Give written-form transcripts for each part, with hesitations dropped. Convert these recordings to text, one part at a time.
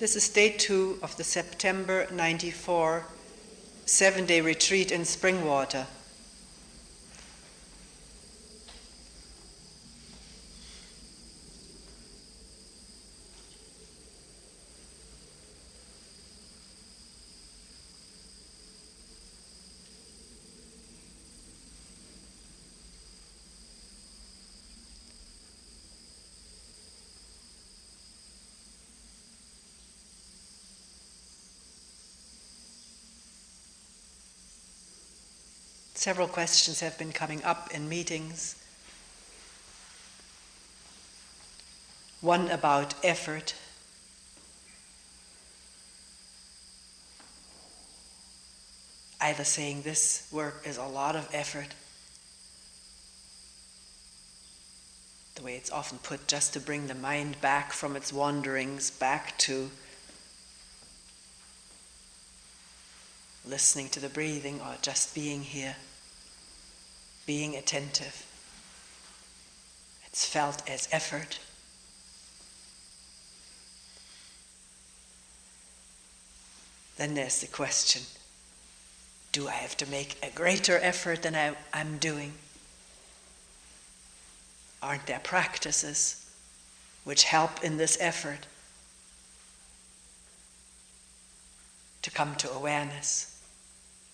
This is day 2 of the September 94 7-day retreat in Springwater. Several questions have been coming up in meetings. One about effort. Either saying this work is a lot of effort, the way it's often put, just to bring the mind back from its wanderings, back to listening to the breathing or just being here, being attentive. It's felt as effort. Then there's the question, do I have to make a greater effort than I'm doing? Aren't there practices which help in this effort to come to awareness?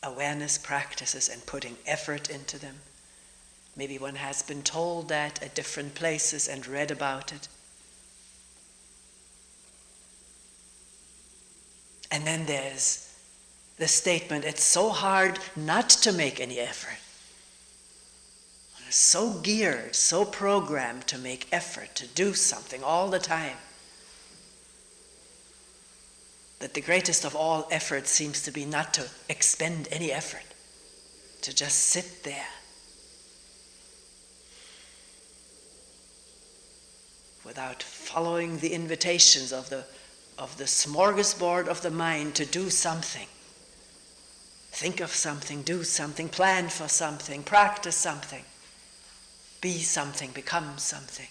Awareness practices and putting effort into them. Maybe one has been told that at different places and read about it. And then there's the statement, it's so hard not to make any effort. One is so geared, so programmed to make effort, to do something all the time, that the greatest of all efforts seems to be not to expend any effort, to just sit there without following the invitations of the smorgasbord of the mind to do something. Think of something, do something, plan for something, practice something, be something, become something,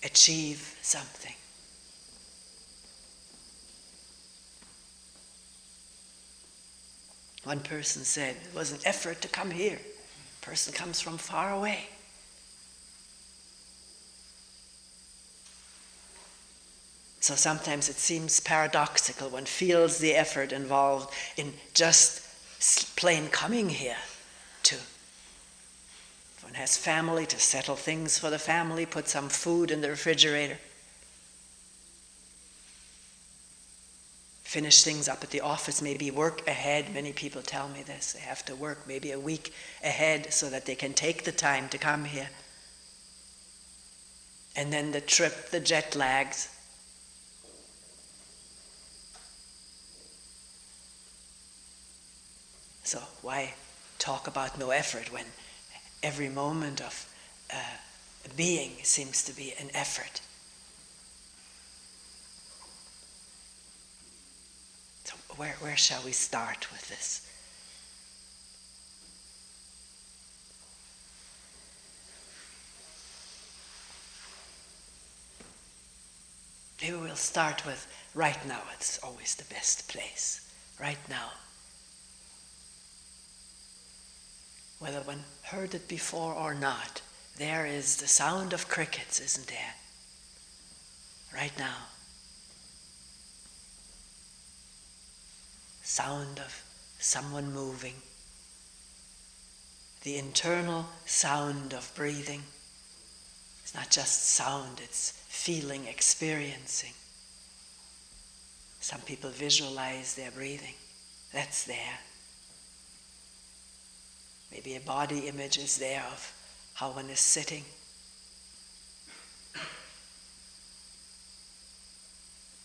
achieve something. One person said it was an effort to come here. A person comes from far away. So sometimes it seems paradoxical. One feels the effort involved in just plain coming here to, if one has family, to settle things for the family, put some food in the refrigerator, finish things up at the office, maybe work ahead. Many people tell me this. They have to work maybe a week ahead so that they can take the time to come here. And then the trip, the jet lags. So why talk about no effort when every moment of being seems to be an effort? So where shall we start with this? Maybe we'll start with right now. It's always the best place. Right now. Whether one heard it before or not, there is the sound of crickets, isn't there? Right now. Sound of someone moving. The internal sound of breathing. It's not just sound, it's feeling, experiencing. Some people visualize their breathing. That's there. Maybe a body image is there of how one is sitting.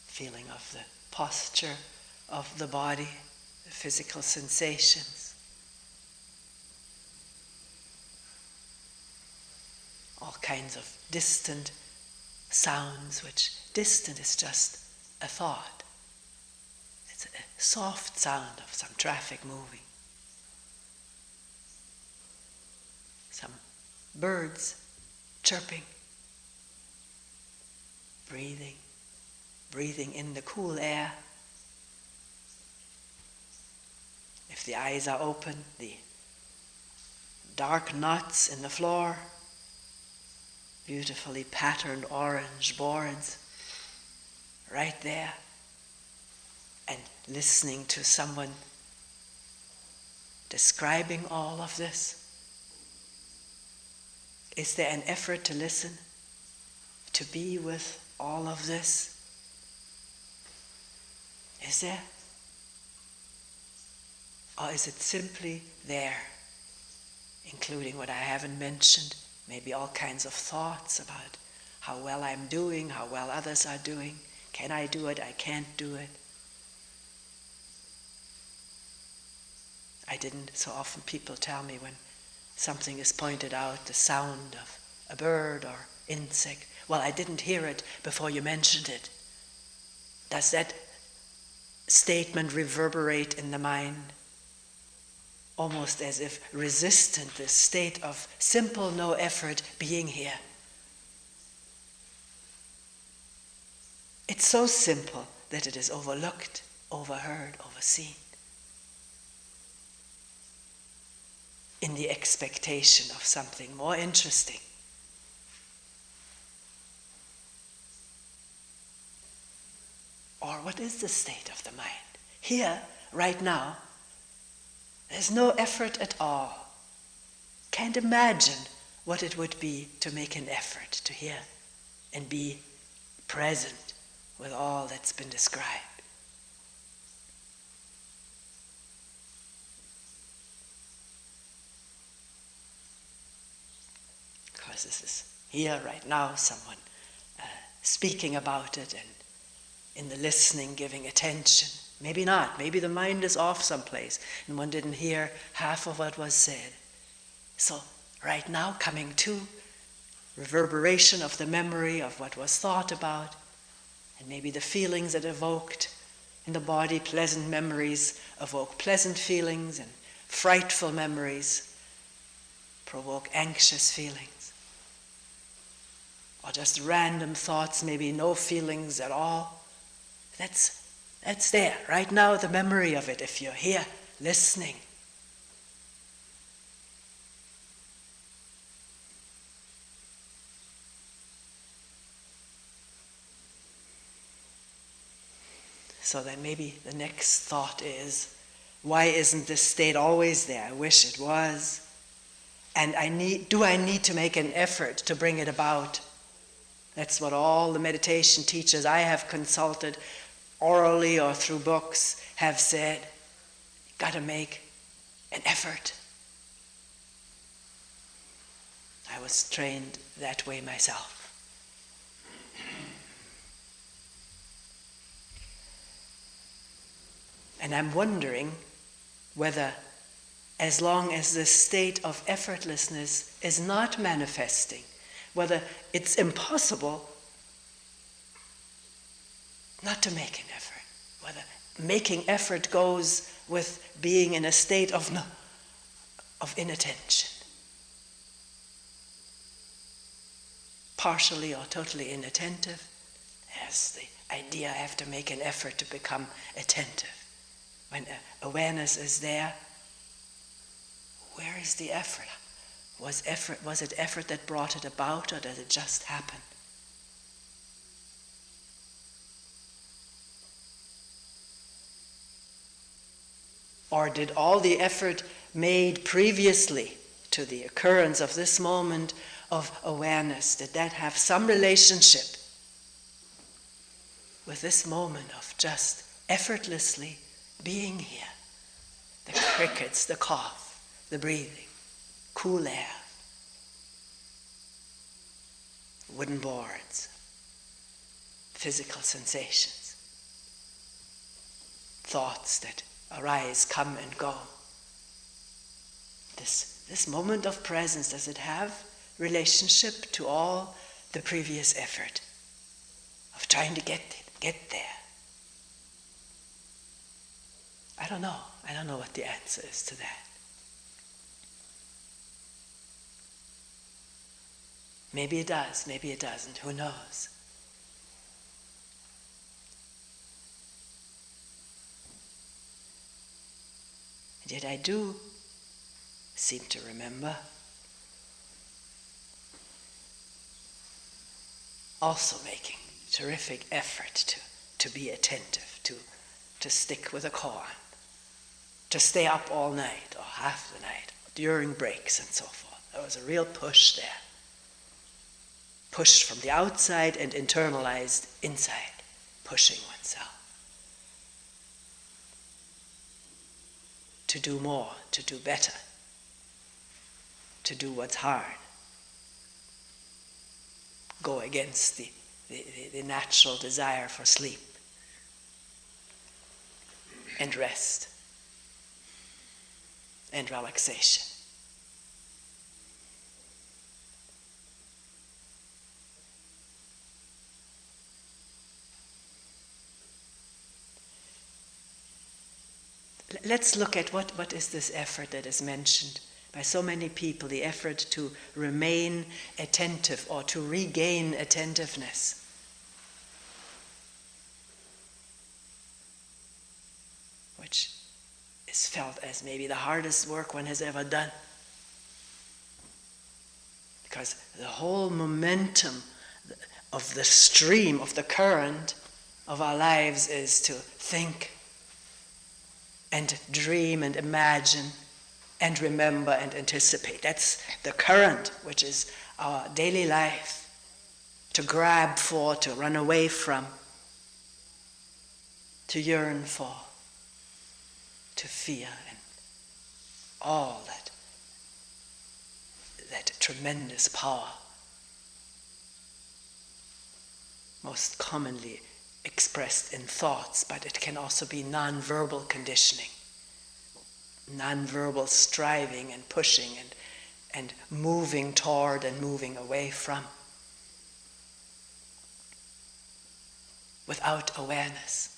Feeling of the posture of the body, the physical sensations. All kinds of distant sounds, which distant is just a thought. It's a soft sound of some traffic moving. Some birds chirping, breathing, breathing in the cool air. If the eyes are open, the dark knots in the floor, beautifully patterned orange boards, right there, and listening to someone describing all of this. Is there an effort to listen, to be with all of this? Is there? Or is it simply there, including what I haven't mentioned, maybe all kinds of thoughts about how well I'm doing, how well others are doing, can I do it, I can't do it. I didn't, so often people tell me when something is pointed out, the sound of a bird or insect, well, I didn't hear it before you mentioned it. Does that statement reverberate in the mind? Almost as if resistant this state of simple, no effort being here. It's so simple that it is overlooked, overheard, overseen, in the expectation of something more interesting. Or what is the state of the mind? Here, right now, there's no effort at all. Can't imagine what it would be to make an effort to hear and be present with all that's been described. Because this is here right now, someone speaking about it and in the listening, giving attention. Maybe not. Maybe the mind is off someplace and one didn't hear half of what was said. So right now, coming to reverberation of the memory of what was thought about, and maybe the feelings that evoked in the body, pleasant memories evoke pleasant feelings, and frightful memories provoke anxious feelings. Or just random thoughts, maybe no feelings at all. That's there, right now, the memory of it, if you're here, listening. So then maybe the next thought is, why isn't this state always there? I wish it was. And do I need to make an effort to bring it about? That's what all the meditation teachers I have consulted, orally or through books, have said. Got to make an effort. I was trained that way myself. And I'm wondering whether, as long as this state of effortlessness is not manifesting, whether it's impossible not to make an effort, whether making effort goes with being in a state of inattention, partially or totally inattentive. There's the idea I have to make an effort to become attentive. When awareness is there, where is the effort? Was it effort that brought it about, or did it just happen? Or did all the effort made previously to the occurrence of this moment of awareness, did that have some relationship with this moment of just effortlessly being here? The crickets, the cough, the breathing, cool air, wooden boards, physical sensations, thoughts that arise, come and go. This moment of presence, does it have relationship to all the previous effort of trying to get there? I don't know. I don't know what the answer is to that. Maybe it does, maybe it doesn't, who knows? Yet I do seem to remember also making terrific effort to be attentive, to stick with a koan, to stay up all night or half the night, during breaks and so forth. There was a real push there. Pushed from the outside and internalized inside, pushing oneself. To do more, to do better, to do what's hard. Go against the natural desire for sleep and rest and relaxation. Let's look at what is this effort that is mentioned by so many people, the effort to remain attentive or to regain attentiveness. Which is felt as maybe the hardest work one has ever done. Because the whole momentum of the stream, of the current of our lives is to think and dream and imagine and remember and anticipate. That's the current, which is our daily life, to grab for, to run away from, to yearn for, to fear, and all that tremendous power, most commonly expressed in thoughts, but it can also be non-verbal conditioning, non-verbal striving and pushing and moving toward and moving away from, without awareness,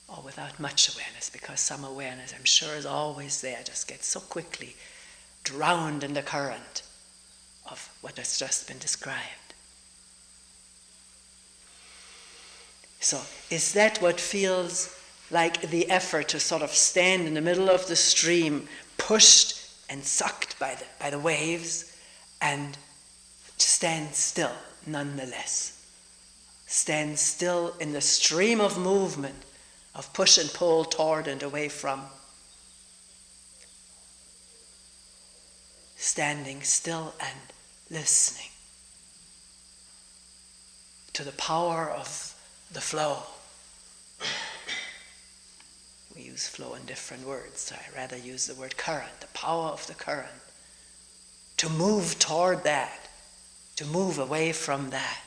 or without much awareness, because some awareness, I'm sure, is always there, just gets so quickly drowned in the current of what has just been described. So, is that what feels like the effort to sort of stand in the middle of the stream, pushed and sucked by the waves, and stand still nonetheless? Stand still in the stream of movement, of push and pull toward and away from. Standing still and listening to the power of the flow. We use flow in different words, so I rather use the word current, the power of the current. To move toward that, to move away from that.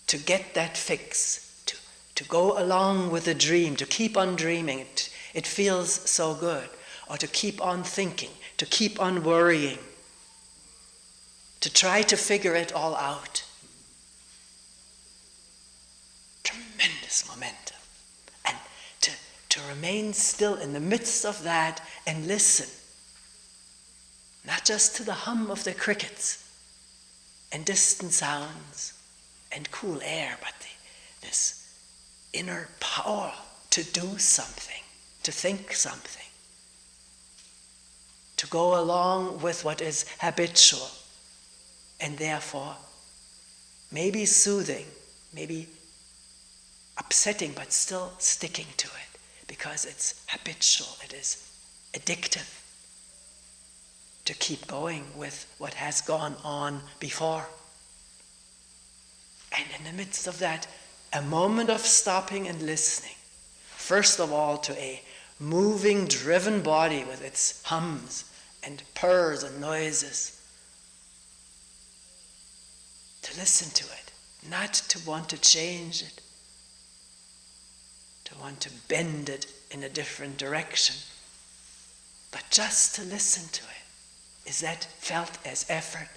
To get that fix, to go along with the dream, to keep on dreaming. It feels so good. Or to keep on thinking, to keep on worrying, to try to figure it all out. Tremendous momentum. And to remain still in the midst of that and listen, not just to the hum of the crickets and distant sounds and cool air, but this inner power to do something, to think something, to go along with what is habitual, and therefore maybe soothing, maybe upsetting, but still sticking to it, because it's habitual, it is addictive to keep going with what has gone on before. And in the midst of that, a moment of stopping and listening, first of all to a moving, driven body with its hums and purrs and noises. To listen to it, not to want to change it, to want to bend it in a different direction, but just to listen to it. Is that felt as effort?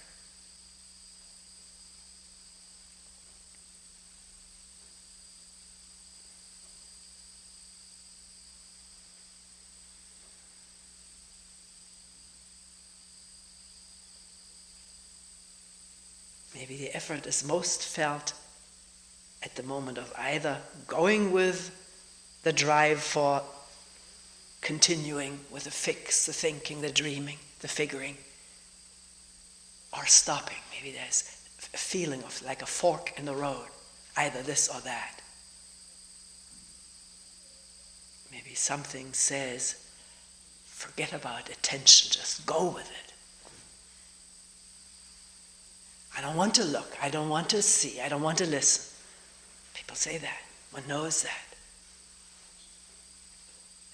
Maybe the effort is most felt at the moment of either going with the drive for continuing with the fix, the thinking, the dreaming, the figuring, or stopping. Maybe there's a feeling of like a fork in the road, either this or that. Maybe something says, forget about attention, just go with it. I don't want to look, I don't want to see, I don't want to listen. People say that, one knows that.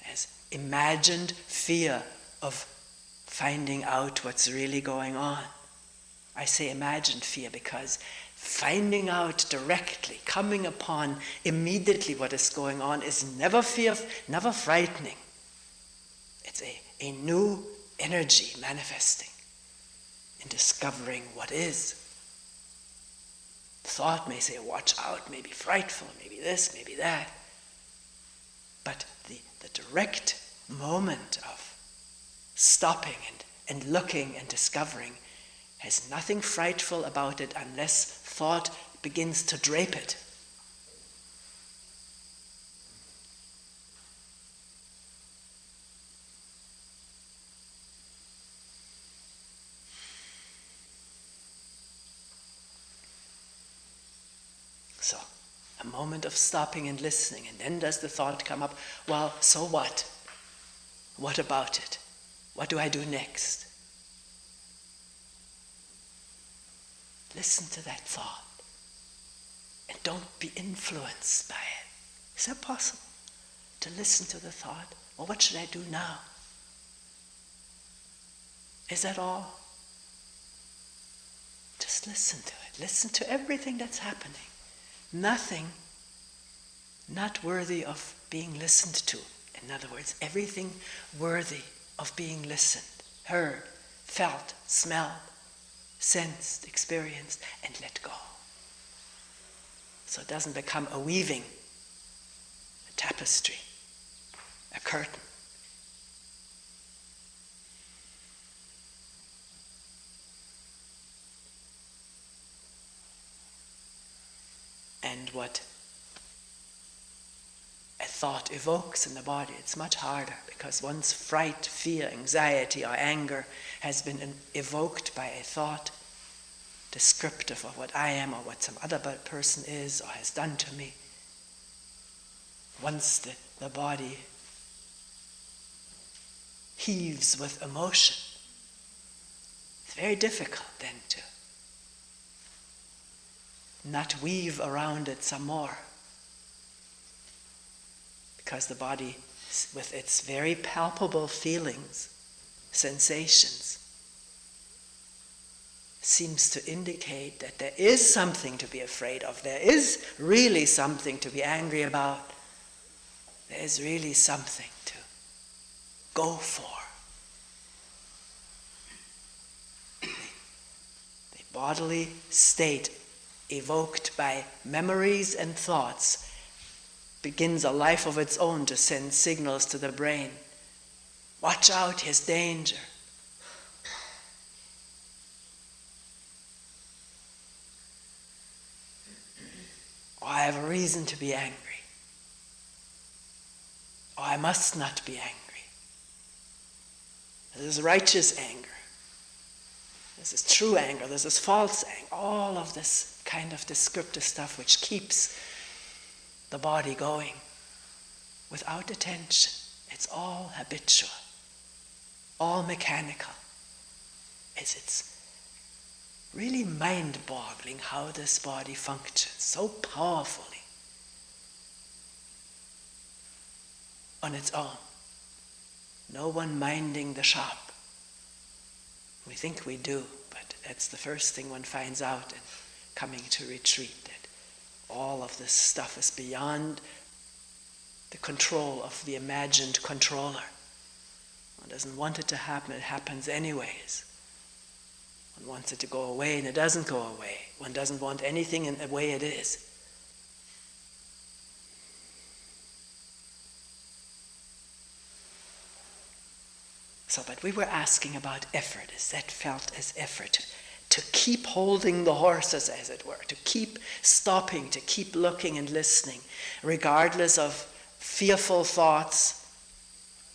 There's imagined fear of finding out what's really going on. I say imagined fear because finding out directly, coming upon immediately what is going on is never never frightening. It's a new energy manifesting in discovering what is. Thought may say, watch out, may be frightful, maybe this, maybe that. But the direct moment of stopping and looking and discovering has nothing frightful about it unless thought begins to drape it. So, a moment of stopping and listening, and then does the thought come up, well, so what? What about it? What do I do next? Listen to that thought and don't be influenced by it. Is that possible? To listen to the thought, well, what should I do now? Is that all? Just listen to it. Listen to everything that's happening. Nothing not worthy of being listened to. In other words, everything worthy of being listened, heard, felt, smelled, sensed, experienced, and let go. So it doesn't become a weaving, a tapestry, a curtain. And what a thought evokes in the body, it's much harder because one's fright, fear, anxiety, or anger has been evoked by a thought descriptive of what I am or what some other person is or has done to me. Once the body heaves with emotion, it's very difficult then to not weave around it some more. Because the body, with its very palpable feelings, sensations, seems to indicate that there is something to be afraid of. There is really something to be angry about. There is really something to go for. The bodily state evoked by memories and thoughts begins a life of its own to send signals to the brain. Watch out, here's danger. Or I have a reason to be angry. Or I must not be angry. This is righteous anger. This is true anger. This is false anger. All of this kind of descriptive stuff which keeps the body going without attention. It's all habitual, all mechanical. It's really mind-boggling how this body functions so powerfully on its own. No one minding the shop. We think we do, but that's the first thing one finds out in coming to retreat, that all of this stuff is beyond the control of the imagined controller. One doesn't want it to happen, it happens anyways. One wants it to go away and it doesn't go away. One doesn't want anything in the way it is. So, but we were asking about effort. Is that felt as effort? to keep holding the horses, as it were, to keep stopping, to keep looking and listening, regardless of fearful thoughts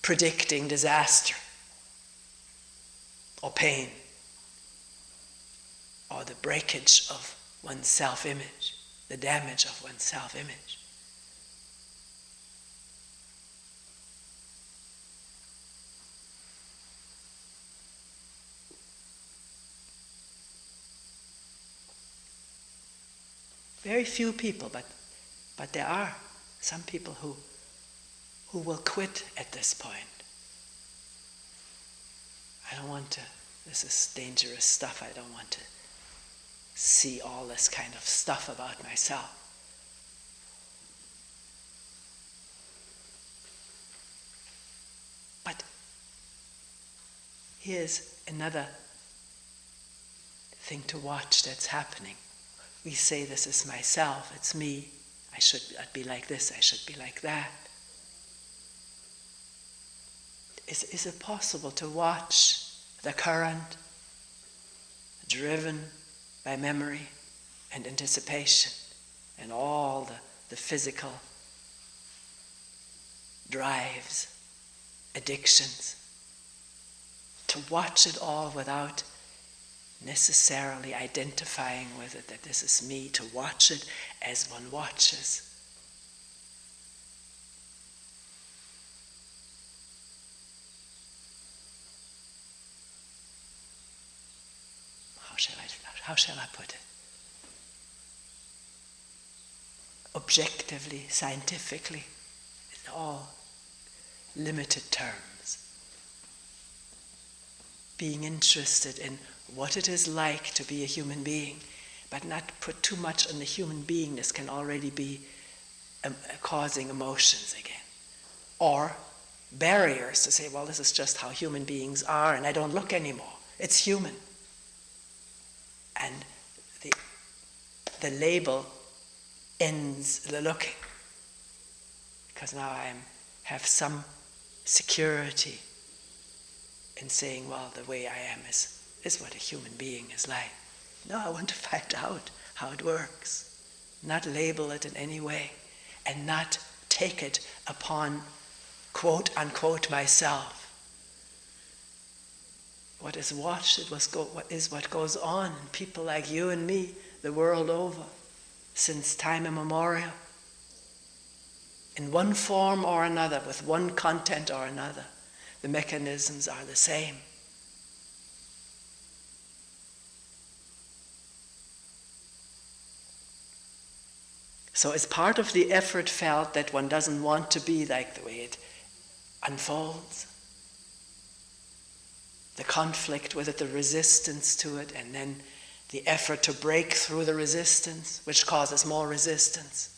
predicting disaster or pain or the breakage of one's self-image, the damage of one's self-image. Very few people, but there are some people who will quit at this point. I don't want to, this is dangerous stuff, I don't want to see all this kind of stuff about myself. But here's another thing to watch that's happening. We say this is myself, it's me, I'd be like this, I should be like that. Is it possible to watch the current, driven by memory and anticipation and all the physical drives, addictions, to watch it all without necessarily identifying with it, that this is me, to watch it as one watches. How shall I put it? Objectively, scientifically, in all limited terms. Being interested in what it is like to be a human being, but not put too much on the human beingness can already be causing emotions again. Or barriers to say, well, this is just how human beings are and I don't look anymore. It's human. And the label ends the looking. Because now I have some security in saying, well, the way I am is what a human being is like. No, I want to find out how it works. Not label it in any way. And not take it upon, quote unquote, myself. What is watched is what goes on in people like you and me the world over since time immemorial. In one form or another, with one content or another, the mechanisms are the same. So it's part of the effort felt that one doesn't want to be like the way it unfolds. The conflict with it, the resistance to it, and then the effort to break through the resistance, which causes more resistance.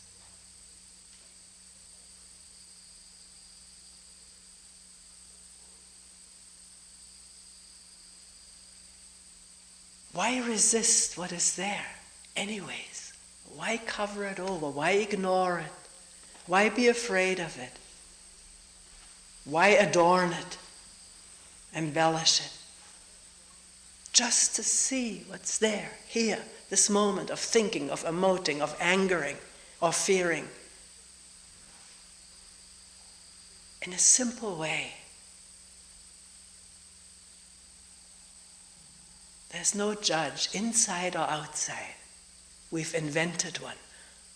Why resist what is there, anyways? Why cover it over? Why ignore it? Why be afraid of it? Why adorn it? Embellish it? Just to see what's there, here, this moment of thinking, of emoting, of angering, of fearing. In a simple way. There's no judge, inside or outside. We've invented one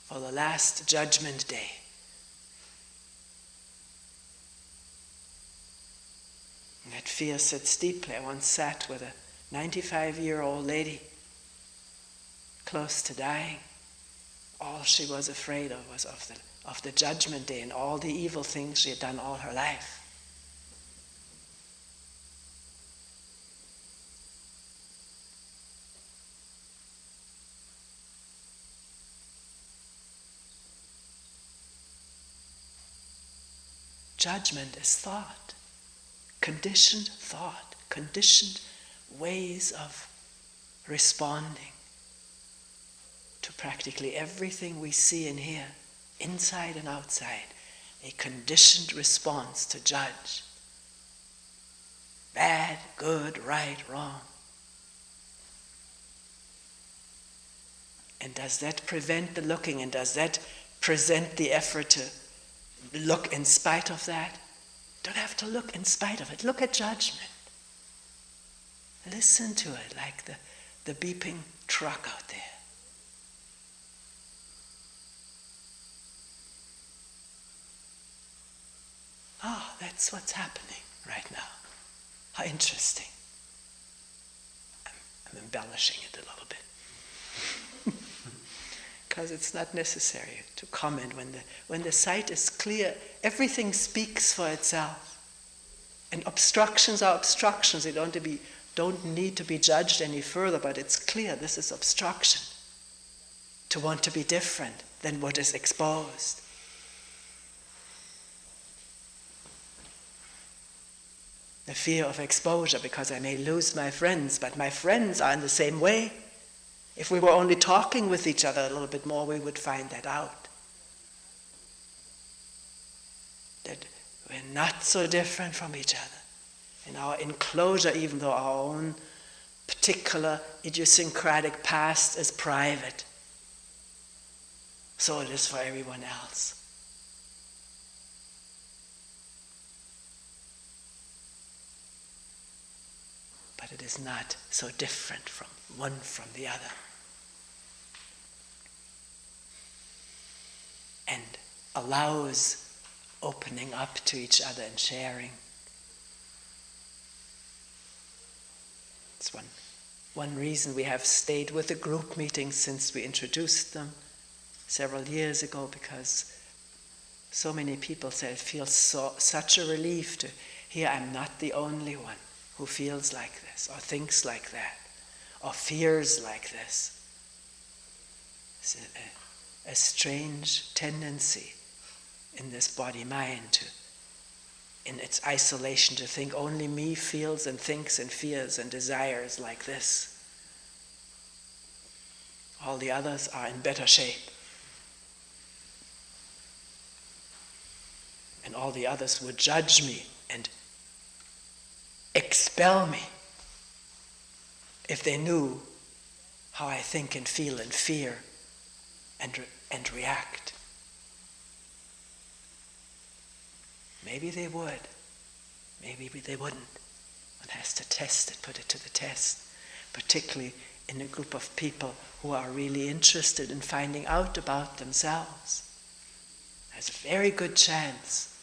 for the last judgment day. And that fear sits deeply. I once sat with a 95-year-old lady close to dying. All she was afraid of was of the judgment day and all the evil things she had done all her life. Judgment is thought, conditioned ways of responding to practically everything we see and hear, inside and outside, a conditioned response to judge. Bad, good, right, wrong. And does that prevent the looking? And does that present the effort to look in spite of that? Don't have to look in spite of it. Look at judgment. Listen to it like the beeping truck out there. Ah, that's what's happening right now. How interesting. I'm embellishing it a little bit. Because it's not necessary to comment. When the sight is clear, everything speaks for itself. And obstructions are obstructions. They don't need to be judged any further, but it's clear this is obstruction. To want to be different than what is exposed. The fear of exposure, because I may lose my friends, but my friends are in the same way. If we were only talking with each other a little bit more, we would find that out. That we're not so different from each other. In our enclosure, even though our own particular idiosyncratic past is private, so it is for everyone else. But it is not so different from one from the other. And allows opening up to each other and sharing. It's one reason we have stayed with the group meetings since we introduced them several years ago, because so many people said it feels such a relief to hear I'm not the only one who feels like this, or thinks like that, or fears like this. It's a strange tendency in this body-mind to, in its isolation, to think only me feels and thinks and fears and desires like this. All the others are in better shape. And all the others would judge me and expel me if they knew how I think and feel and fear and react. Maybe they would. Maybe they wouldn't. One has to test it, put it to the test, particularly in a group of people who are really interested in finding out about themselves. There's a very good chance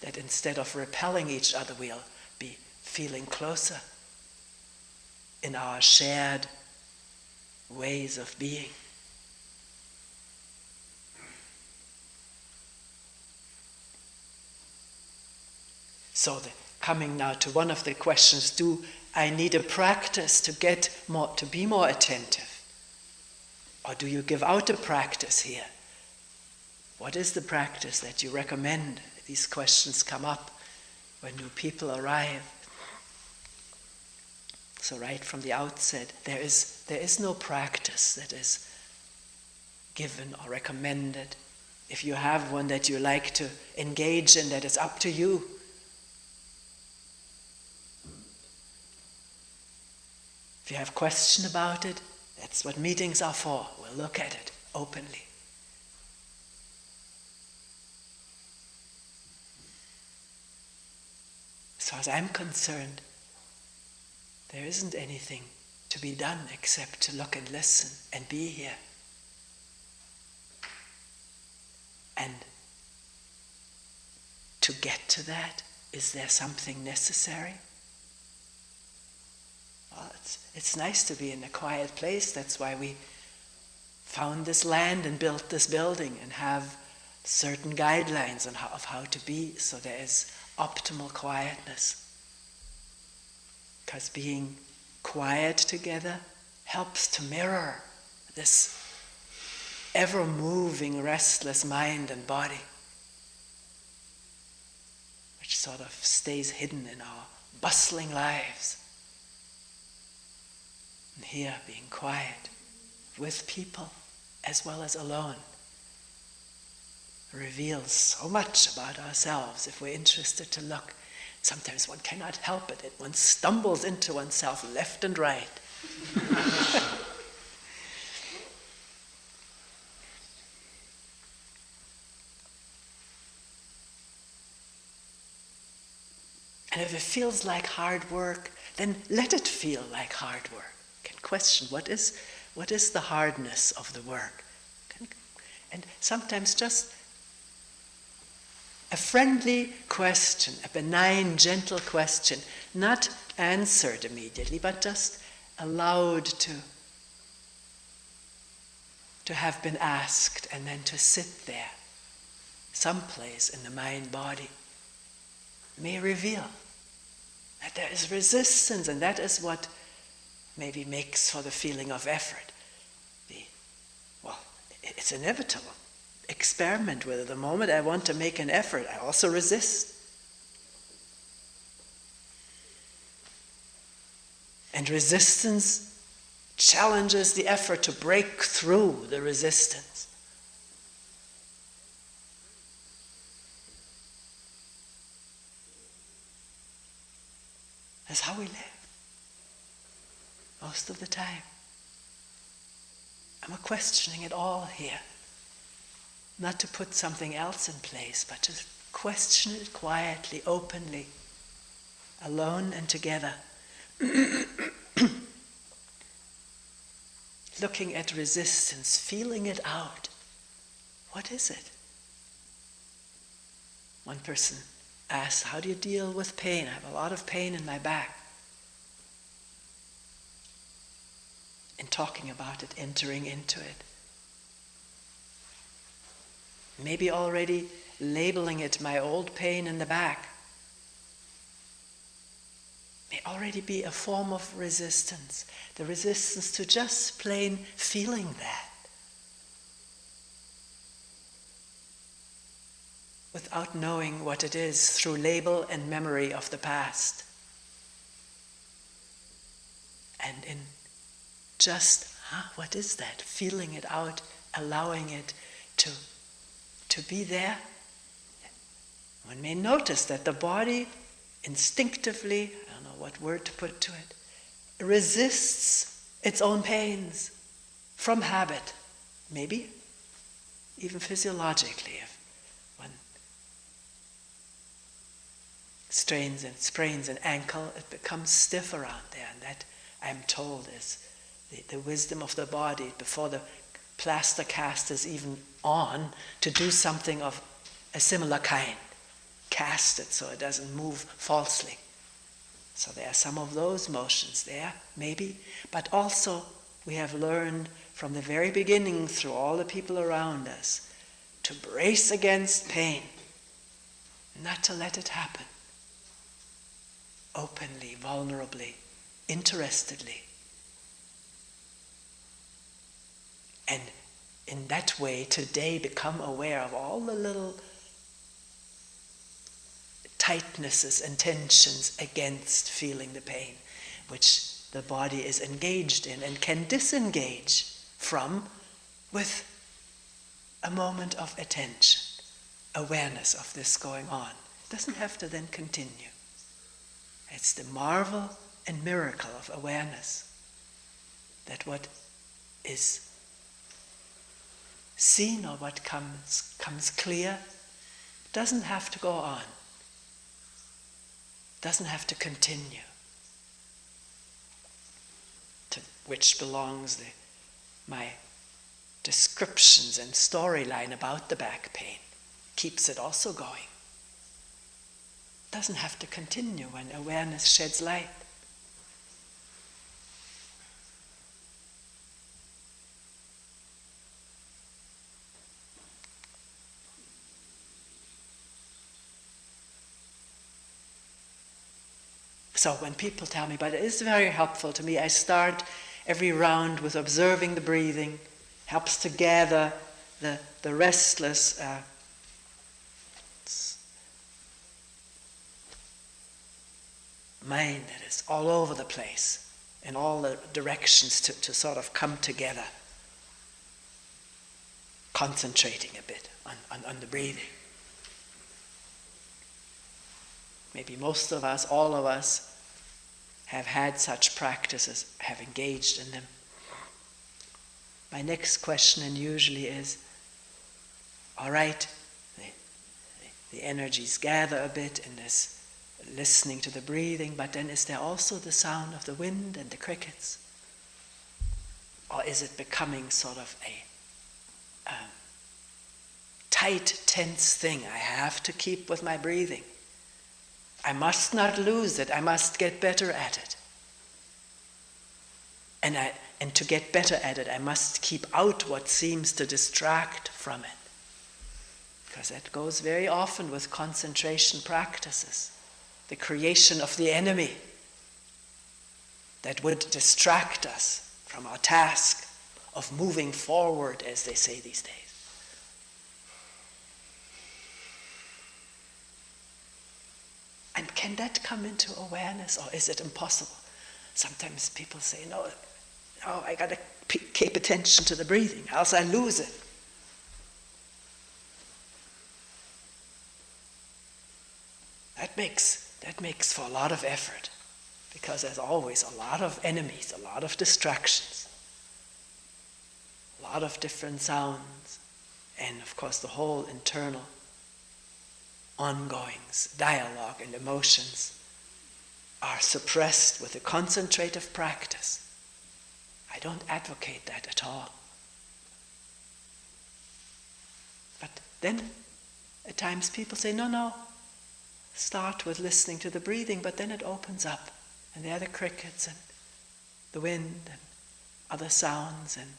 that instead of repelling each other, we'll be feeling closer in our shared ways of being. So coming now to one of the questions, do I need a practice to be more attentive? Or do you give out a practice here? What is the practice that you recommend? These questions come up when new people arrive. So right from the outset, there is no practice that is given or recommended. If you have one that you like to engage in, that is up to you. If you have a question about it, that's what meetings are for. We'll look at it openly. As far as I'm concerned, there isn't anything to be done except to look and listen and be here. And to get to that, is there something necessary? Well, it's nice to be in a quiet place. That's why we found this land and built this building and have certain guidelines on of how to be, so there is optimal quietness. Because being quiet together helps to mirror this ever-moving, restless mind and body, which sort of stays hidden in our bustling lives. And here, being quiet with people as well as alone reveals so much about ourselves if we're interested to look. Sometimes one cannot help it. One stumbles into oneself left and right. And if it feels like hard work, then let it feel like hard work. You can question what is the hardness of the work. And sometimes just a friendly question, a benign, gentle question, not answered immediately, but just allowed to have been asked, and then to sit there, someplace in the mind-body, may reveal that there is resistance, and that is what maybe makes for the feeling of effort. It's inevitable. Experiment with it. The moment I want to make an effort, I also resist. And resistance challenges the effort to break through the resistance. That's how we live most of the time. I'm questioning it all here. Not to put something else in place, but to question it quietly, openly, alone and together. Looking at resistance, feeling it out. What is it? One person asked, how do you deal with pain? I have a lot of pain in my back. In talking about it, entering into it. Maybe already labeling it my old pain in the back may already be a form of resistance. The resistance to just plain feeling that. Without knowing what it is through label and memory of the past. And in just, what is that? Feeling it out, allowing it to be there. One may notice that the body instinctively, I don't know what word to put to it, resists its own pains from habit, maybe even physiologically. If one strains and sprains an ankle, it becomes stiff around there, and that, I'm told, is the wisdom of the body before the plaster cast is even on, to do something of a similar kind. Cast it so it doesn't move falsely. So there are some of those motions there, maybe, but also we have learned from the very beginning through all the people around us to brace against pain, not to let it happen. Openly, vulnerably, interestedly. And in that way, today, become aware of all the little tightnesses and tensions against feeling the pain, which the body is engaged in and can disengage from with a moment of attention, awareness of this going on. It doesn't have to then continue. It's the marvel and miracle of awareness that what is seen or what comes clear doesn't have to go on, doesn't have to continue, to which belongs my descriptions and storyline about the back pain. Keeps it also going. Doesn't have to continue when awareness sheds light. So when people tell me, but it is very helpful to me, I start every round with observing the breathing, helps to gather the restless mind that is all over the place, in all the directions to sort of come together, concentrating a bit on the breathing. Maybe most of us, all of us, have had such practices, have engaged in them. My next question, and usually, is, all right, the energies gather a bit in this listening to the breathing, but then is there also the sound of the wind and the crickets? Or is it becoming sort of a tight, tense thing I have to keep with my breathing? I must not lose it. I must get better at it. And to get better at it, I must keep out what seems to distract from it. Because that goes very often with concentration practices. The creation of the enemy that would distract us from our task of moving forward, as they say these days. And can that come into awareness, or is it impossible? Sometimes people say, no, I got to keep attention to the breathing, else I lose it. That makes for a lot of effort, because there's always a lot of enemies, a lot of distractions, a lot of different sounds, and of course the whole internal ongoings, dialogue and emotions are suppressed with a concentrative practice. I don't advocate that at all. But then at times people say, no, start with listening to the breathing, but then it opens up, and there are the crickets and the wind and other sounds, and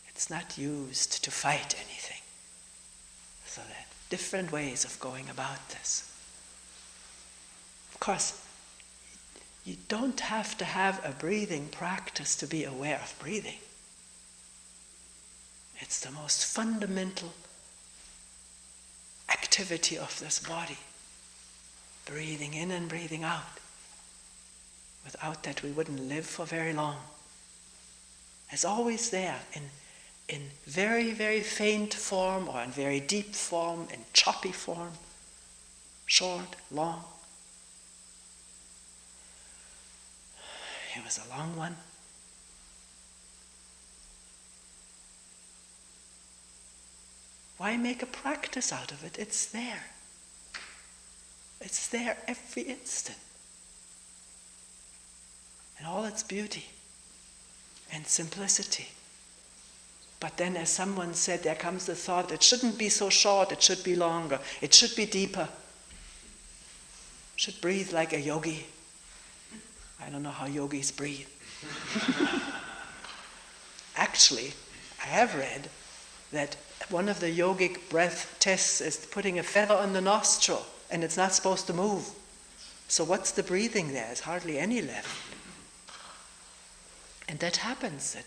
it's not used to fight anything. So there are different ways of going about this. Of course, you don't have to have a breathing practice to be aware of breathing. It's the most fundamental activity of this body. Breathing in and breathing out. Without that, we wouldn't live for very long. It's always there in very, very faint form, or in very deep form, in choppy form, short, long. It was a long one. Why make a practice out of it? It's there. It's there every instant. In all its beauty and simplicity. But then, as someone said, there comes the thought, it shouldn't be so short, it should be longer, it should be deeper. Should breathe like a yogi. I don't know how yogis breathe. Actually, I have read that one of the yogic breath tests is putting a feather on the nostril, and it's not supposed to move. So what's the breathing there? There's hardly any left. And that happens, that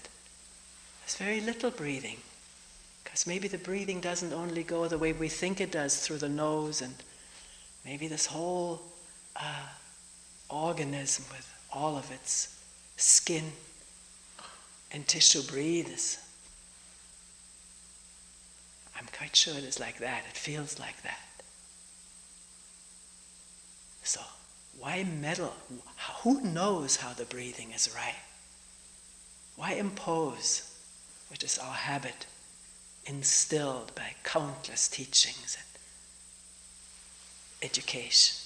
there's very little breathing. Because maybe the breathing doesn't only go the way we think it does, through the nose, and maybe this whole organism with all of its skin and tissue breathes. I'm quite sure it is like that. It feels like that. So, why meddle? Who knows how the breathing is right? Why impose, which is our habit, instilled by countless teachings and education,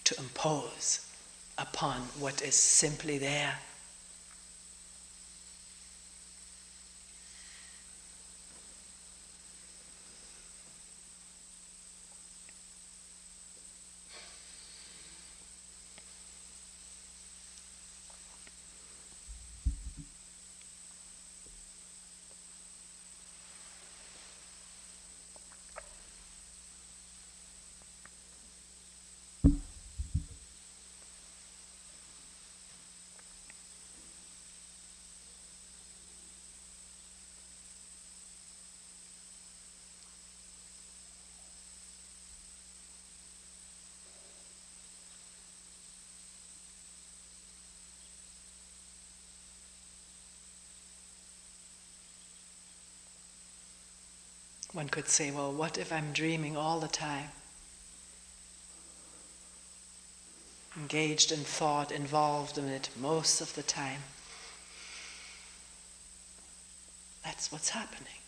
to impose upon what is simply there? One could say, well, what if I'm dreaming all the time? Engaged in thought, involved in it most of the time. That's what's happening.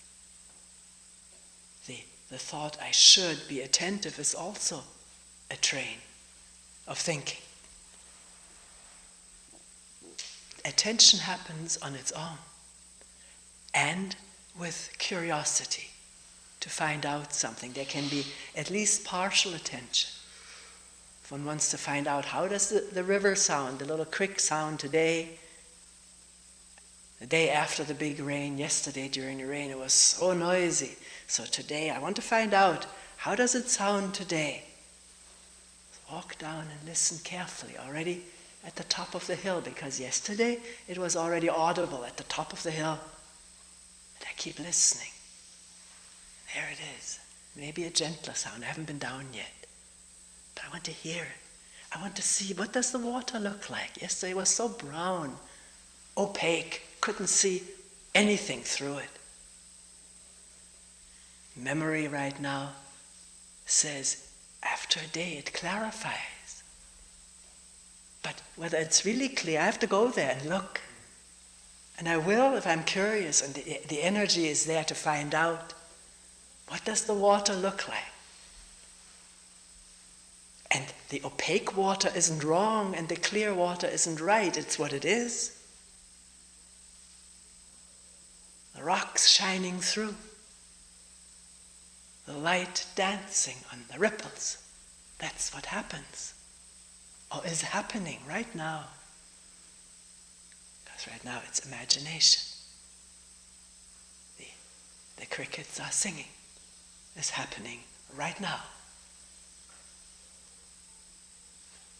The the thought I should be attentive is also a train of thinking. Attention happens on its own, and with curiosity to find out something. There can be at least partial attention. If one wants to find out, how does the river sound, the little creek sound today, the day after the big rain, yesterday during the rain, it was so noisy. So today I want to find out, how does it sound today? So walk down and listen carefully, already at the top of the hill, because yesterday it was already audible at the top of the hill. And I keep listening. There it is. Maybe a gentler sound. I haven't been down yet. But I want to hear it. I want to see, what does the water look like? Yesterday it was so brown, opaque, couldn't see anything through it. Memory right now says, after a day it clarifies. But whether it's really clear, I have to go there and look. And I will if I'm curious, and the energy is there to find out, what does the water look like? And the opaque water isn't wrong, and the clear water isn't right. It's what it is. The rocks shining through. The light dancing on the ripples. That's what happens. Or is happening right now. Because right now it's imagination. The crickets are singing. It's happening right now.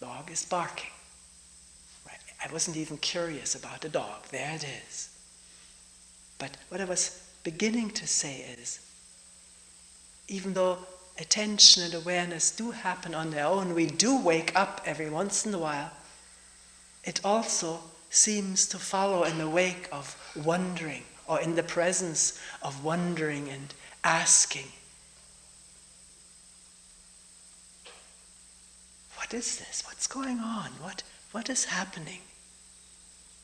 Dog is barking. Right. I wasn't even curious about the dog. There it is. But what I was beginning to say is, even though attention and awareness do happen on their own, we do wake up every once in a while, it also seems to follow in the wake of wondering, or in the presence of wondering and asking. What is this? What's going on? What is happening?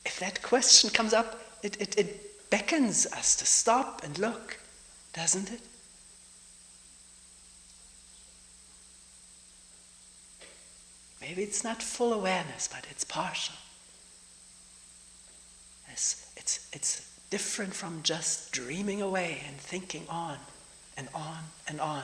If that question comes up, it beckons us to stop and look, doesn't it? Maybe it's not full awareness, but it's partial. It's different from just dreaming away and thinking on and on and on.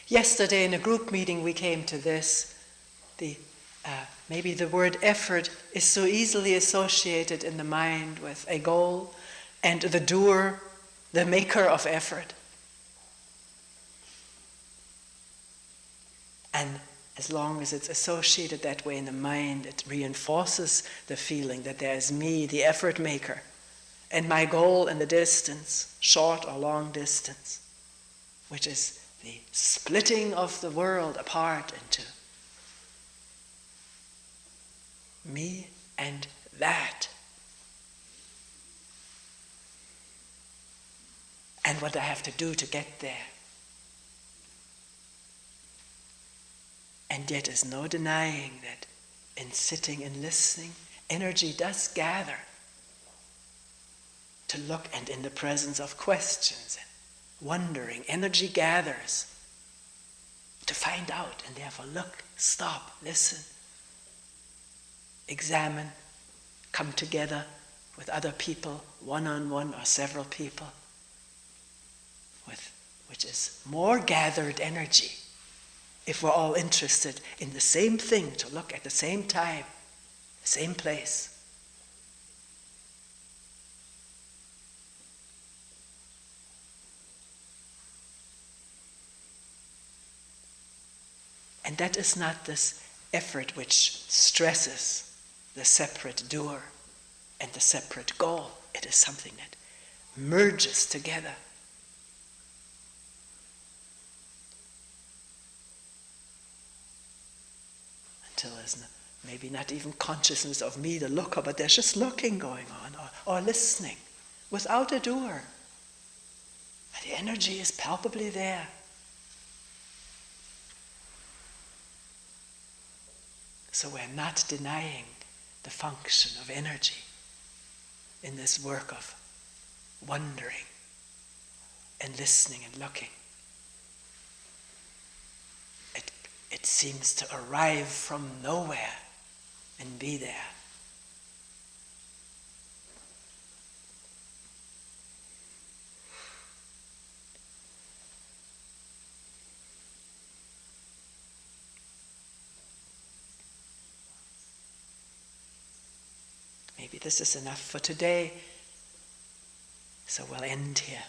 Yesterday in a group meeting we came to this. Maybe the word effort is so easily associated in the mind with a goal and the doer, the maker of effort. And as long as it's associated that way in the mind, it reinforces the feeling that there is me, the effort maker, and my goal in the distance, short or long distance, which is the splitting of the world apart into me and that. And what I have to do to get there. And yet there's no denying that in sitting and listening, energy does gather to look, and in the presence of questions and wondering, energy gathers to find out, and therefore look, stop, listen, examine, come together with other people, one-on-one or several people, which is more gathered energy if we're all interested in the same thing, to look at the same time, the same place. And that is not this effort which stresses the separate doer and the separate goal. It is something that merges together. Until there's maybe not even consciousness of me, the looker, but there's just looking going on, or listening, without a doer. The energy is palpably there. So we're not denying the function of energy in this work of wondering and listening and looking. It seems to arrive from nowhere and be there. Maybe this is enough for today, so we'll end here.